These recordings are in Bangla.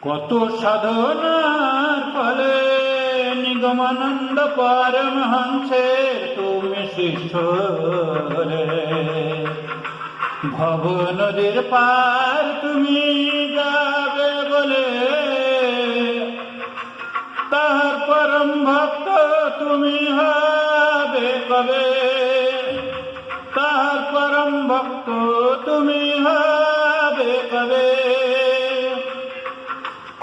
কত সাধনার ফলে নিগমানন্দ পরমহংসের তুমি শিষ্য রে। ভব নদীর পার তুমি যাবে বলে তাহার পরম ভক্ত তুমি হবে কবে, তাহার পরম ভক্ত তুমি হবে কবে।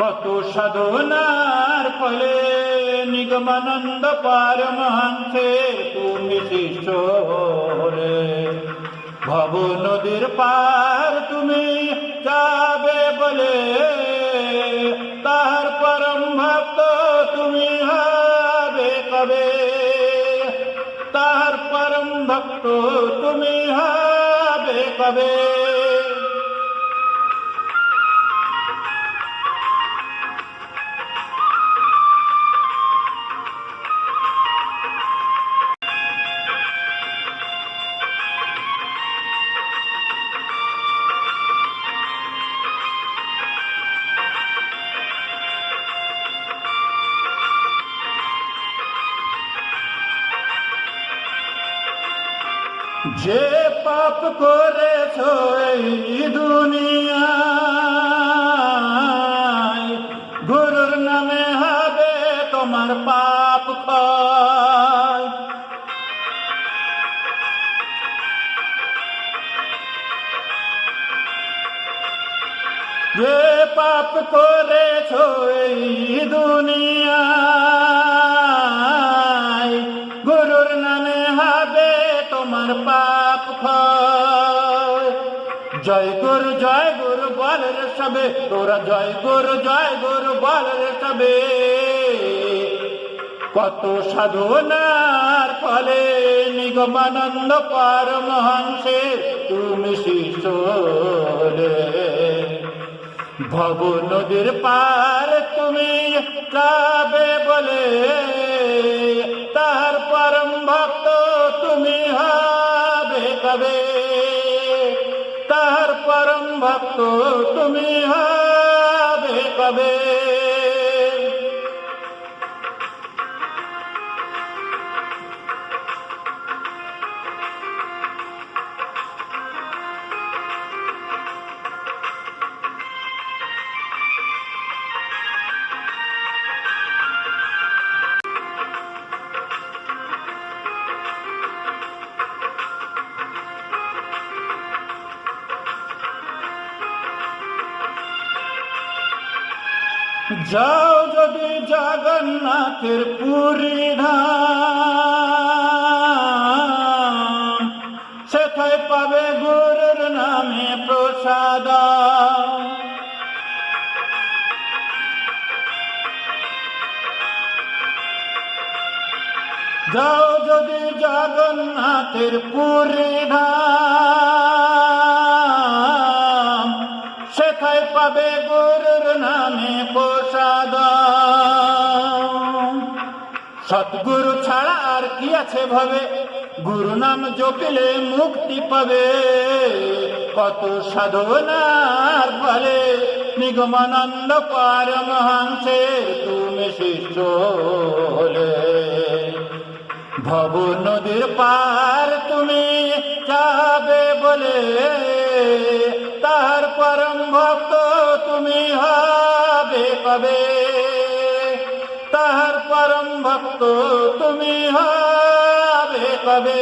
কত সাধনার ফলে নিগমানন্দ পরমহংসের তুমি শিষ্য রে। ভব নদীর পার তুমি যাবে বলে তাহার পরম ভক্ত তুমি হবে কবে, তাহার পরম ভক্ত তুমি হবে কবে। যে পাপ করেছ এই দুনিয়ায় গুরুর নামে হবে তোমার পাপ ক্ষয়। যে পাপ করেছ এই দুনিয়ায় গুরুর নামে হবে তোমার পাপ ক্ষয়। জয় গুরু বল রে সবে, তোরা জয় গুরু বল রে সবে। কত সাধনার ফলে নিগমানন্দ পরমহংসের তুমি শিষ্য রে। ভব নদীর পার তুমি যাবে বলে তাহার পরম ভক্ত তুমি হবে কবে, তাহার পরম ভক্ত তুমি হবে কবে। যাও যদি জগন্নাথের পুরী ধাম, সেথায় পাবে গুরুর নামে প্রসাদ। যাও যদি জগন্নাথের পুরী ধাম, সেথায় পাবে গুরুর নামে প্রসাদ। সৎগুরু ছাড়া আর কি আছে ভবে, গুরু নাম জপিলে মুক্তি পাবে। কত সাধনার ফলে নিগমানন্দ পরমহংসের তুমি শিষ্য হলে। ভব নদীর পার তুমি যাবে বলে তাহার পরম ভক্ত তুমি হবে কবে, তাহার পরম ভক্ত তুমি হবে কবে।